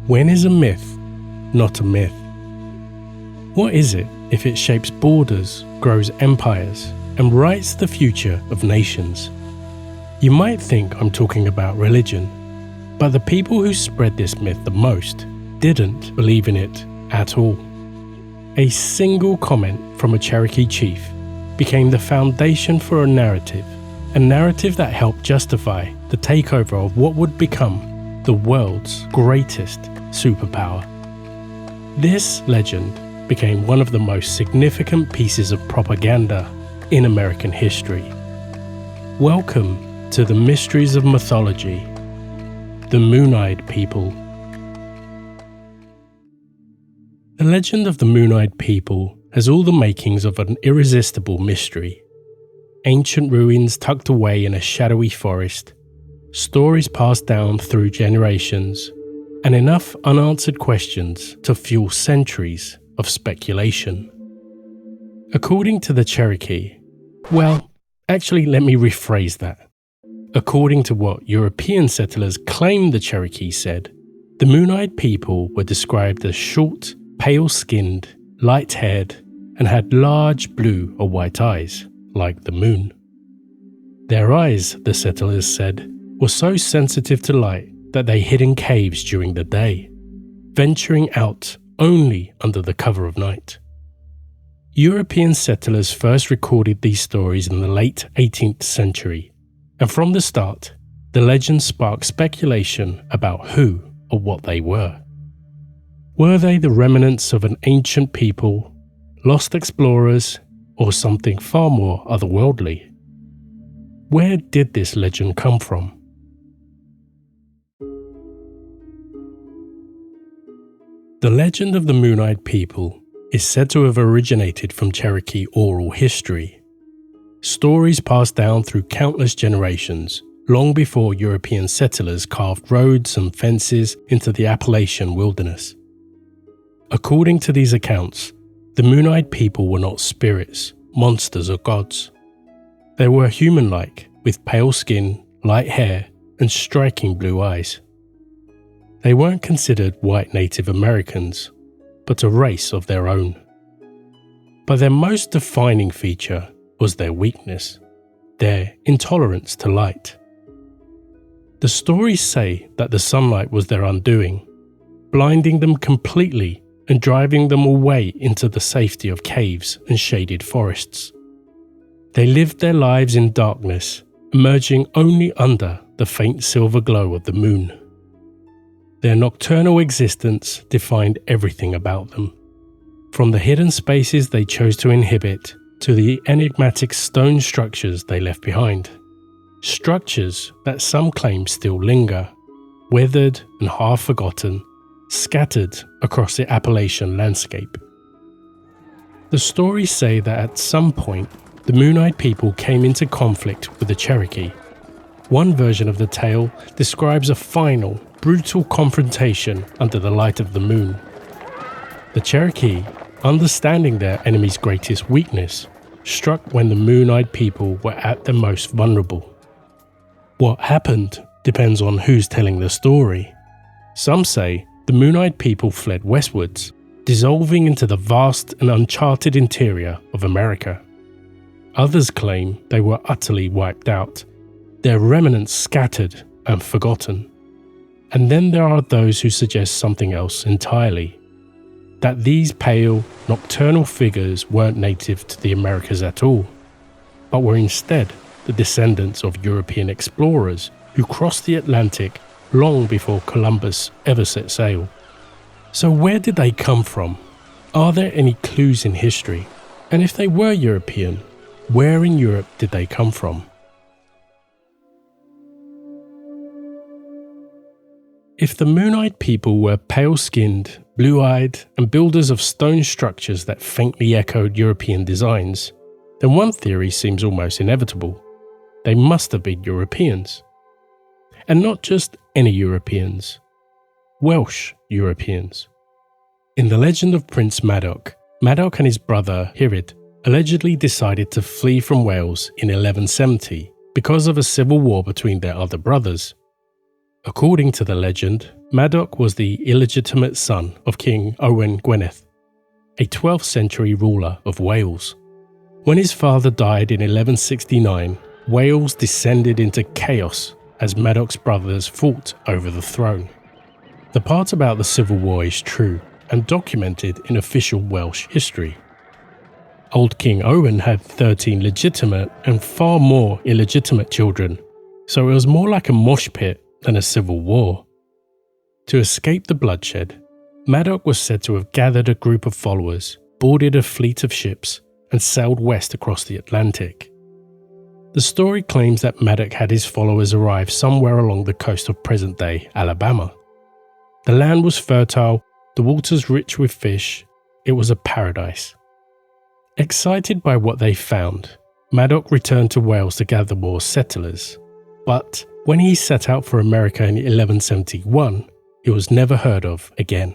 When is a myth not a myth? What is it if it shapes borders, grows empires, and writes the future of nations? You might think I'm talking about religion, but the people who spread this myth the most didn't believe in it at all. A single comment from a Cherokee chief became the foundation for a narrative that helped justify the takeover of what would become the world's greatest superpower. This legend became one of the most significant pieces of propaganda in American history. Welcome to the mysteries of mythology, the Moon-Eyed People. The legend of the Moon-Eyed People has all the makings of an irresistible mystery. Ancient ruins tucked away in a shadowy forest, stories passed down through generations, and enough unanswered questions to fuel centuries of speculation. According to the Cherokee, actually let me rephrase that. According to what European settlers claimed the Cherokee said, the Moon-Eyed People were described as short, pale-skinned, light-haired, and had large blue or white eyes, like the moon. Their eyes, the settlers said, were so sensitive to light that they hid in caves during the day, venturing out only under the cover of night. European settlers first recorded these stories in the late 18th century, and from the start, the legend sparked speculation about who or what they were. Were they the remnants of an ancient people, lost explorers, or something far more otherworldly? Where did this legend come from? The legend of the Moon-Eyed People is said to have originated from Cherokee oral history. Stories passed down through countless generations, long before European settlers carved roads and fences into the Appalachian wilderness. According to these accounts, the Moon-Eyed People were not spirits, monsters, or gods. They were human-like, with pale skin, light hair, and striking blue eyes. They weren't considered white Native Americans, but a race of their own. But their most defining feature was their weakness, their intolerance to light. The stories say that the sunlight was their undoing, blinding them completely and driving them away into the safety of caves and shaded forests. They lived their lives in darkness, emerging only under the faint silver glow of the moon. Their nocturnal existence defined everything about them, from the hidden spaces they chose to inhabit to the enigmatic stone structures they left behind. Structures that some claim still linger, weathered and half forgotten, scattered across the Appalachian landscape. The stories say that at some point, the Moon-Eyed People came into conflict with the Cherokee. One version of the tale describes a final, brutal confrontation under the light of the moon. The Cherokee, understanding their enemy's greatest weakness, struck when the Moon-Eyed People were at their most vulnerable. What happened depends on who's telling the story. Some say the Moon-Eyed People fled westwards, dissolving into the vast and uncharted interior of America. Others claim they were utterly wiped out, their remnants scattered and forgotten. And then there are those who suggest something else entirely, that these pale, nocturnal figures weren't native to the Americas at all, but were instead the descendants of European explorers who crossed the Atlantic long before Columbus ever set sail. So where did they come from? Are there any clues in history? And if they were European, where in Europe did they come from? If the Moon-Eyed People were pale-skinned, blue-eyed, and builders of stone structures that faintly echoed European designs, then one theory seems almost inevitable. They must have been Europeans. And not just any Europeans. Welsh Europeans. In the legend of Prince Madoc, Madoc and his brother Eerie allegedly decided to flee from Wales in 1170 because of a civil war between their other brothers. According to the legend, Madoc was the illegitimate son of King Owain Gwynedd, a 12th century ruler of Wales. When his father died in 1169, Wales descended into chaos as Madoc's brothers fought over the throne. The part about the Civil War is true and documented in official Welsh history. Old King Owain had 13 legitimate and far more illegitimate children, so it was more like a mosh pit than a civil war. To escape the bloodshed, Madoc was said to have gathered a group of followers, boarded a fleet of ships, and sailed west across the Atlantic. The story claims that Madoc had his followers arrive somewhere along the coast of present-day Alabama. The land was fertile, the waters rich with fish. It was a paradise. Excited by what they found, Madoc returned to Wales to gather more settlers. But when he set out for America in 1171, he was never heard of again.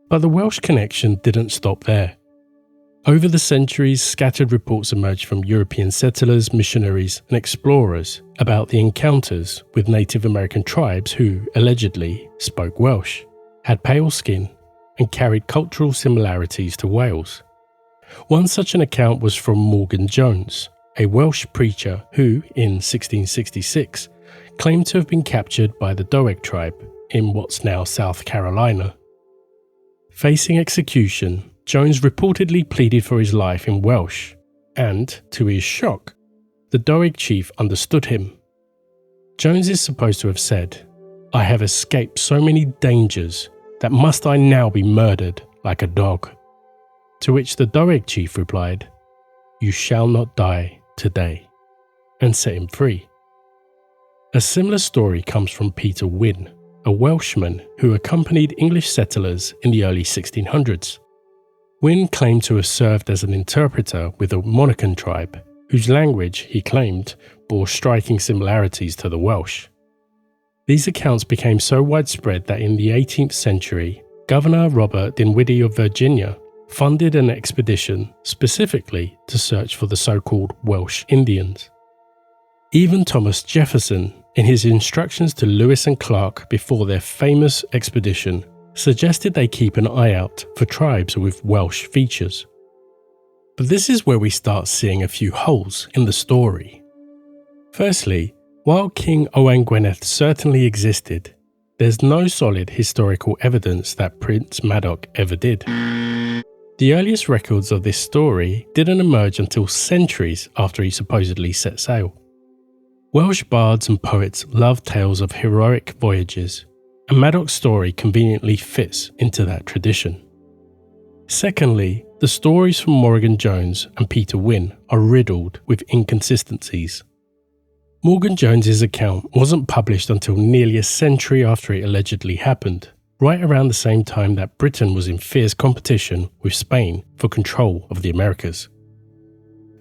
But the Welsh connection didn't stop there. Over the centuries, scattered reports emerged from European settlers, missionaries, and explorers about the encounters with Native American tribes who, allegedly, spoke Welsh, had pale skin, and carried cultural similarities to Wales. One such an account was from Morgan Jones, a Welsh preacher who, in 1666, claimed to have been captured by the Doeg tribe in what's now South Carolina. Facing execution, Jones reportedly pleaded for his life in Welsh, and, to his shock, the Doeg chief understood him. Jones is supposed to have said, "I have escaped so many dangers that must I now be murdered like a dog?" To which the Doeg chief replied, "You shall not die today," and set him free. A similar story comes from Peter Wynne, a Welshman who accompanied English settlers in the early 1600s. Wynne claimed to have served as an interpreter with a Monacan tribe, whose language, he claimed, bore striking similarities to the Welsh. These accounts became so widespread that in the 18th century, Governor Robert Dinwiddie of Virginia funded an expedition specifically to search for the so-called Welsh Indians. Even Thomas Jefferson, in his instructions to Lewis and Clark before their famous expedition, suggested they keep an eye out for tribes with Welsh features. But this is where we start seeing a few holes in the story. Firstly, while King Owain Gwynedd certainly existed, there's no solid historical evidence that Prince Madoc ever did. The earliest records of this story didn't emerge until centuries after he supposedly set sail. Welsh bards and poets love tales of heroic voyages, and Madoc's story conveniently fits into that tradition. Secondly, the stories from Morgan Jones and Peter Wynne are riddled with inconsistencies. Morgan Jones's account wasn't published until nearly a century after it allegedly happened, right around the same time that Britain was in fierce competition with Spain for control of the Americas.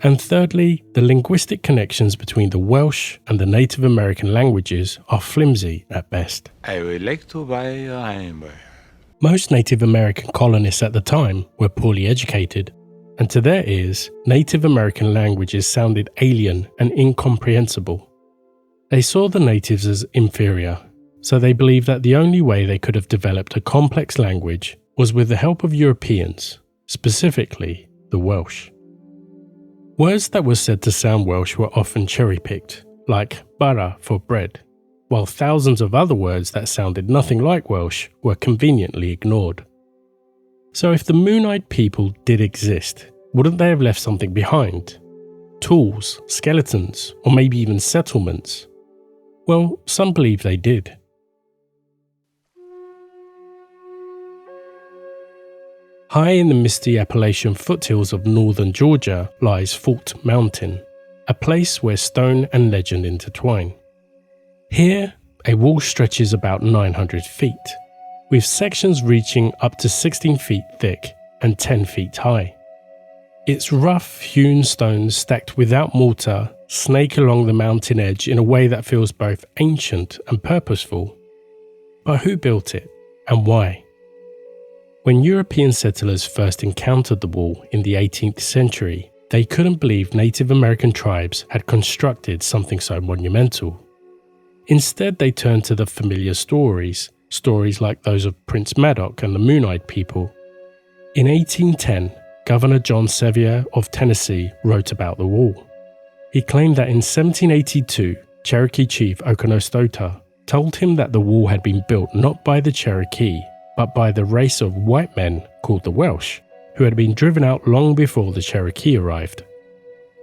And thirdly, the linguistic connections between the Welsh and the Native American languages are flimsy at best. I would like to buy a hamburger. Most Native American colonists at the time were poorly educated, and to their ears, Native American languages sounded alien and incomprehensible. They saw the natives as inferior, so they believed that the only way they could have developed a complex language was with the help of Europeans, specifically the Welsh. Words that were said to sound Welsh were often cherry-picked, like bara for bread, while thousands of other words that sounded nothing like Welsh were conveniently ignored. So if the Moon-eyed people did exist, wouldn't they have left something behind? Tools, skeletons, or maybe even settlements? Well, some believe they did. High in the misty Appalachian foothills of northern Georgia lies Fort Mountain, a place where stone and legend intertwine. Here, a wall stretches about 900 feet, with sections reaching up to 16 feet thick and 10 feet high. Its rough, hewn stones stacked without mortar snake along the mountain edge in a way that feels both ancient and purposeful. But who built it, and why? When European settlers first encountered the wall in the 18th century, they couldn't believe Native American tribes had constructed something so monumental. Instead, they turned to the familiar stories stories like those of Prince Madoc and the Moon-Eyed People. In 1810, Governor John Sevier of Tennessee wrote about the wall. He claimed that in 1782, Cherokee chief Okonostota told him that the wall had been built not by the Cherokee, but by the race of white men called the Welsh, who had been driven out long before the Cherokee arrived.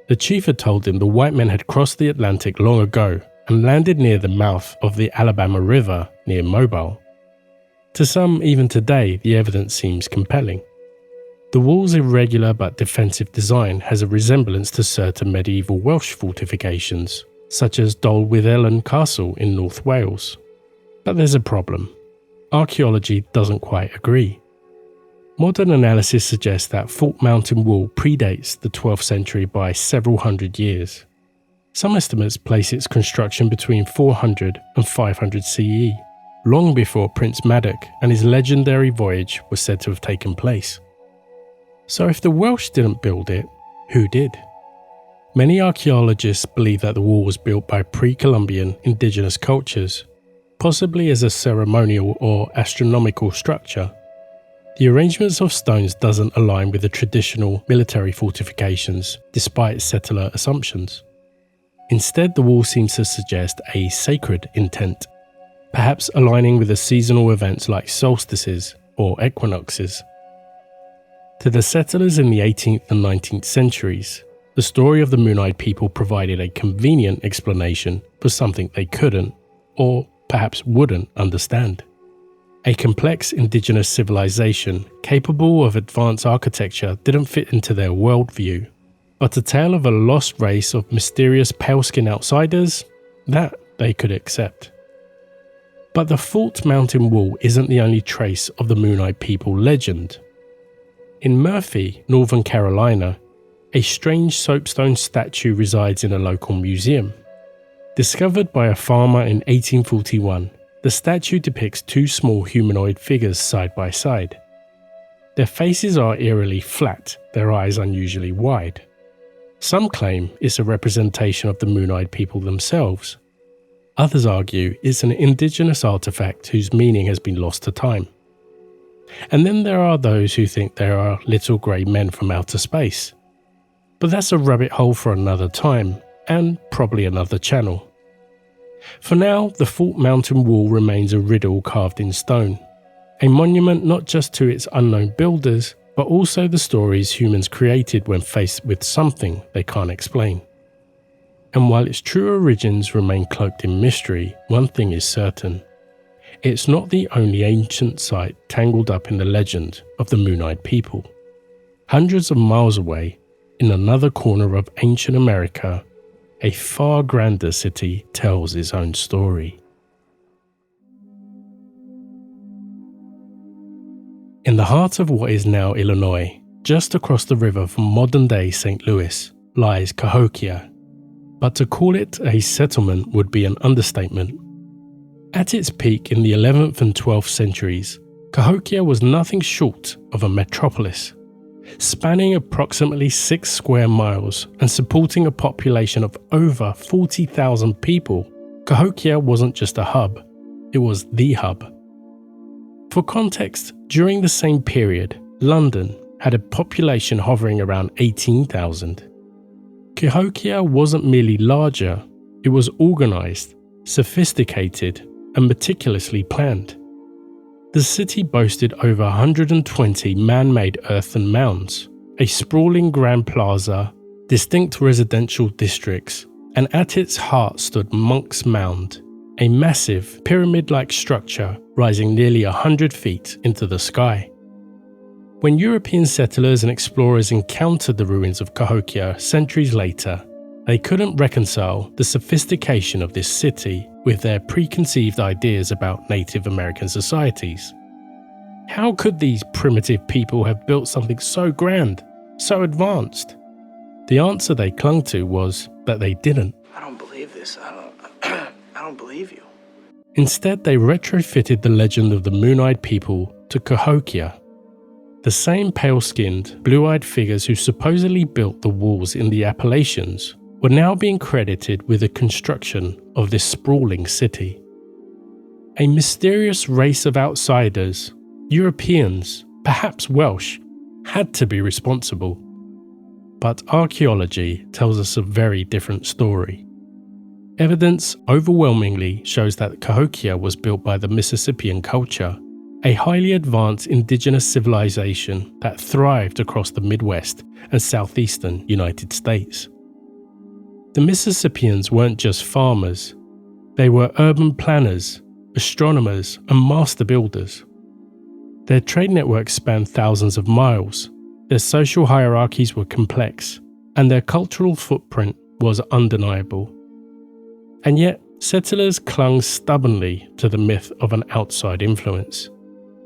The chief had told him the white men had crossed the Atlantic long ago and landed near the mouth of the Alabama River near Mobile. To some, even today, the evidence seems compelling. The wall's irregular but defensive design has a resemblance to certain medieval Welsh fortifications, such as Dol Wyddelen Castle in North Wales. But there's a problem. Archaeology doesn't quite agree. Modern analysis suggests that Fort Mountain Wall predates the 12th century by several hundred years. Some estimates place its construction between 400 and 500 CE, long before Prince Madoc and his legendary voyage was said to have taken place. So if the Welsh didn't build it, who did? Many archaeologists believe that the wall was built by pre-Columbian indigenous cultures, possibly as a ceremonial or astronomical structure. The arrangements of stones doesn't align with the traditional military fortifications, despite settler assumptions. Instead, the wall seems to suggest a sacred intent, perhaps aligning with the seasonal events like solstices or equinoxes. To the settlers in the 18th and 19th centuries, the story of the Moon-Eyed People provided a convenient explanation for something they couldn't, or perhaps wouldn't, understand. A complex indigenous civilization capable of advanced architecture didn't fit into their worldview, but a tale of a lost race of mysterious pale-skinned outsiders, that they could accept. But the Fort Mountain Wall isn't the only trace of the Moon-Eyed People legend. In Murphy, Northern Carolina, a strange soapstone statue resides in a local museum. Discovered by a farmer in 1841, the statue depicts two small humanoid figures side by side. Their faces are eerily flat, their eyes unusually wide. Some claim it's a representation of the Moon-Eyed People themselves. Others argue it's an indigenous artifact whose meaning has been lost to time. And then there are those who think they are little grey men from outer space. But that's a rabbit hole for another time, and probably another channel. For now, the Fort Mountain Wall remains a riddle carved in stone, a monument not just to its unknown builders, but also the stories humans created when faced with something they can't explain. And while its true origins remain cloaked in mystery, one thing is certain. It's not the only ancient site tangled up in the legend of the Moon-Eyed People. Hundreds of miles away, in another corner of ancient America, a far grander city tells its own story. In the heart of what is now Illinois, just across the river from modern-day St. Louis, lies Cahokia. But to call it a settlement would be an understatement. At its peak in the 11th and 12th centuries, Cahokia was nothing short of a metropolis. Spanning approximately 6 square miles and supporting a population of over 40,000 people, Cahokia wasn't just a hub, it was the hub. For context, during the same period, London had a population hovering around 18,000. Cahokia wasn't merely larger, it was organised, sophisticated, and meticulously planned. The city boasted over 120 man-made earthen mounds, a sprawling grand plaza, distinct residential districts, and at its heart stood Monk's Mound, a massive pyramid-like structure rising nearly 100 feet into the sky. When European settlers and explorers encountered the ruins of Cahokia centuries later, they couldn't reconcile the sophistication of this city with their preconceived ideas about Native American societies. How could these primitive people have built something so grand, so advanced? The answer they clung to was that they didn't. I don't believe this. I don't believe you. Instead, they retrofitted the legend of the Moon-Eyed People to Cahokia. The same pale-skinned, blue-eyed figures who supposedly built the walls in the Appalachians were now being credited with the construction of this sprawling city. A mysterious race of outsiders, Europeans, perhaps Welsh, had to be responsible. But archaeology tells us a very different story. Evidence overwhelmingly shows that Cahokia was built by the Mississippian culture, a highly advanced indigenous civilization that thrived across the Midwest and southeastern United States. The Mississippians weren't just farmers, they were urban planners, astronomers, and master builders. Their trade networks spanned thousands of miles, their social hierarchies were complex, and their cultural footprint was undeniable. And yet, settlers clung stubbornly to the myth of an outside influence.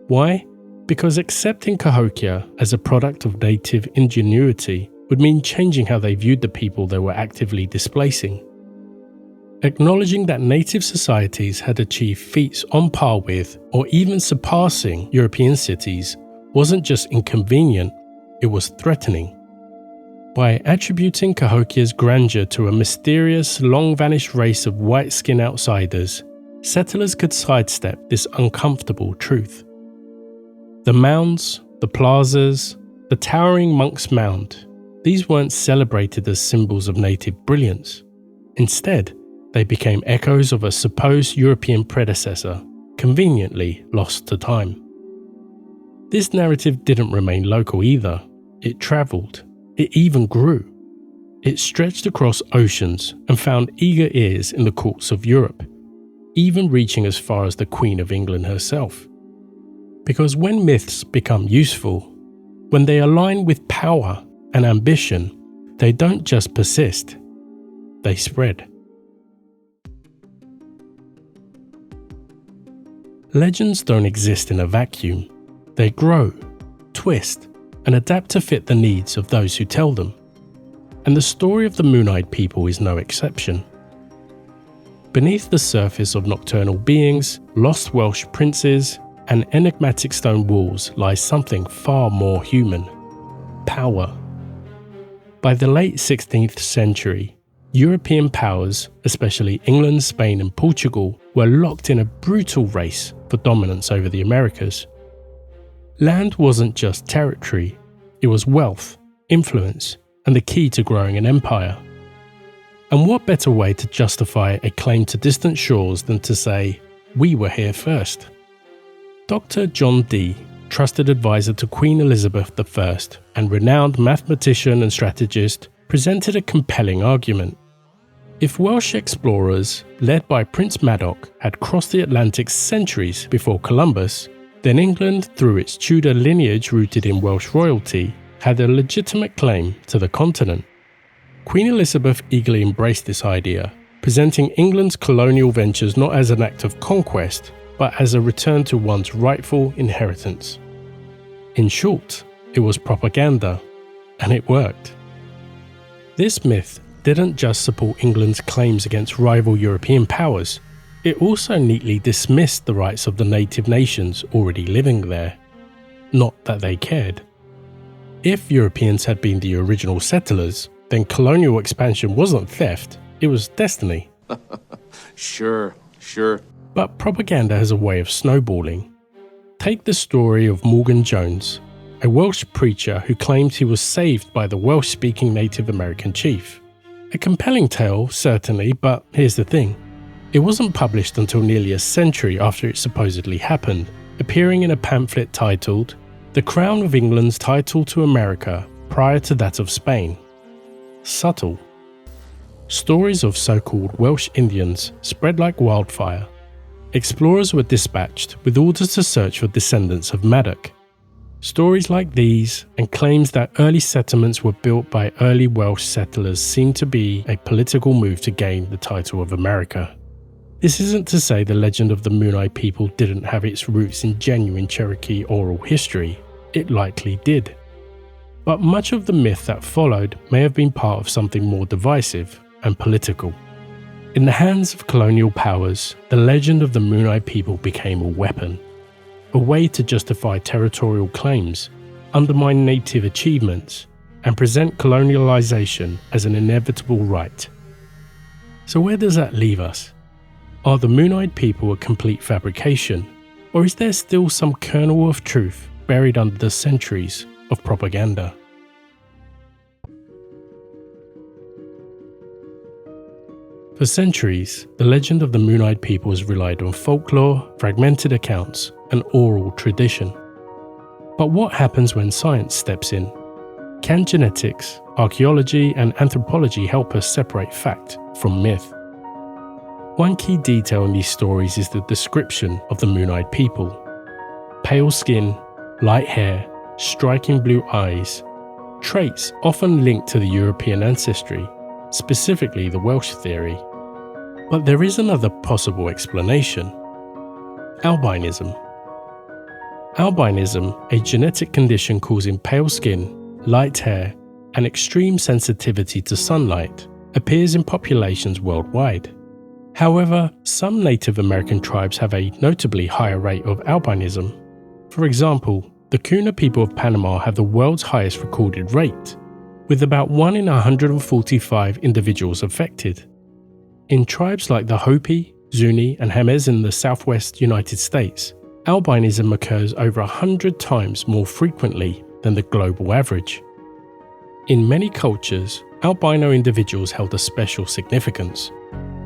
Why? Because accepting Cahokia as a product of native ingenuity would mean changing how they viewed the people they were actively displacing. Acknowledging that native societies had achieved feats on par with, or even surpassing, European cities wasn't just inconvenient, it was threatening. By attributing Cahokia's grandeur to a mysterious, long-vanished race of white-skinned outsiders, settlers could sidestep this uncomfortable truth. The mounds, the plazas, the towering Monk's Mound, these weren't celebrated as symbols of native brilliance. Instead, they became echoes of a supposed European predecessor, conveniently lost to time. This narrative didn't remain local either. It travelled. It even grew. It stretched across oceans and found eager ears in the courts of Europe, even reaching as far as the Queen of England herself. Because when myths become useful, when they align with power and ambition, they don't just persist, they spread. Legends don't exist in a vacuum. They grow, twist, and adapt to fit the needs of those who tell them. And the story of the Moon-Eyed people is no exception. Beneath the surface of nocturnal beings, lost Welsh princes, and enigmatic stone walls lies something far more human: power. By the late 16th century, European powers, especially England, Spain, and Portugal, were locked in a brutal race for dominance over the Americas. Land wasn't just territory, it was wealth, influence, and the key to growing an empire. And what better way to justify a claim to distant shores than to say, "We were here first"? Dr. John Dee, trusted advisor to Queen Elizabeth I and renowned mathematician and strategist, presented a compelling argument. If Welsh explorers, led by Prince Madoc, had crossed the Atlantic centuries before Columbus, then England, through its Tudor lineage rooted in Welsh royalty, had a legitimate claim to the continent. Queen Elizabeth eagerly embraced this idea, presenting England's colonial ventures not as an act of conquest, but as a return to one's rightful inheritance. In short, it was propaganda, and it worked. This myth didn't just support England's claims against rival European powers, it also neatly dismissed the rights of the native nations already living there. Not that they cared. If Europeans had been the original settlers, then colonial expansion wasn't theft, it was destiny. Sure. But propaganda has a way of snowballing. Take the story of Morgan Jones, a Welsh preacher who claimed he was saved by the Welsh-speaking Native American chief. A compelling tale, certainly, but here's the thing. It wasn't published until nearly a century after it supposedly happened, appearing in a pamphlet titled "The Crown of England's Title to America Prior to That of Spain." Subtle. Stories of so-called Welsh Indians spread like wildfire. Explorers were dispatched with orders to search for descendants of Madoc. Stories like these, and claims that early settlements were built by early Welsh settlers, seem to be a political move to gain the title of America. This isn't to say the legend of the Moon-Eyed people didn't have its roots in genuine Cherokee oral history. It likely did. But much of the myth that followed may have been part of something more divisive and political. In the hands of colonial powers, the legend of the Moon-Eyed people became a weapon. A way to justify territorial claims, undermine native achievements, and present colonialization as an inevitable right. So where does that leave us? Are the Moon-eyed people a complete fabrication, or is there still some kernel of truth buried under the centuries of propaganda? For centuries, the legend of the Moon-eyed people has relied on folklore, fragmented accounts, and oral tradition. But what happens when science steps in? Can genetics, archaeology, and anthropology help us separate fact from myth? One key detail in these stories is the description of the Moon-eyed people. Pale skin, light hair, striking blue eyes, traits often linked to the European ancestry, specifically the Welsh theory. But there is another possible explanation: albinism. Albinism, a genetic condition causing pale skin, light hair, and extreme sensitivity to sunlight, appears in populations worldwide. However, some Native American tribes have a notably higher rate of albinism. For example, the Kuna people of Panama have the world's highest recorded rate, with about 1 in 145 individuals affected. In tribes like the Hopi, Zuni, and Jemez in the southwest United States, albinism occurs over 100 times more frequently than the global average. In many cultures, albino individuals held a special significance.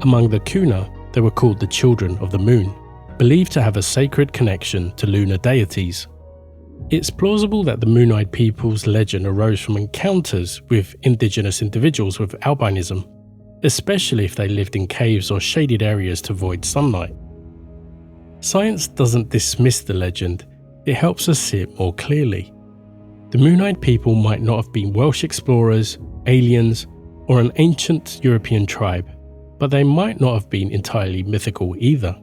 Among the Kuna, they were called the Children of the Moon, believed to have a sacred connection to lunar deities. It's plausible that the Moon-eyed people's legend arose from encounters with indigenous individuals with albinism, especially if they lived in caves or shaded areas to avoid sunlight. Science doesn't dismiss the legend, it helps us see it more clearly. The Moon-eyed people might not have been Welsh explorers, aliens, or an ancient European tribe, but they might not have been entirely mythical either.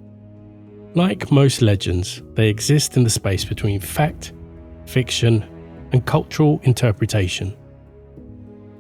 Like most legends, they exist in the space between fact, fiction, and cultural interpretation.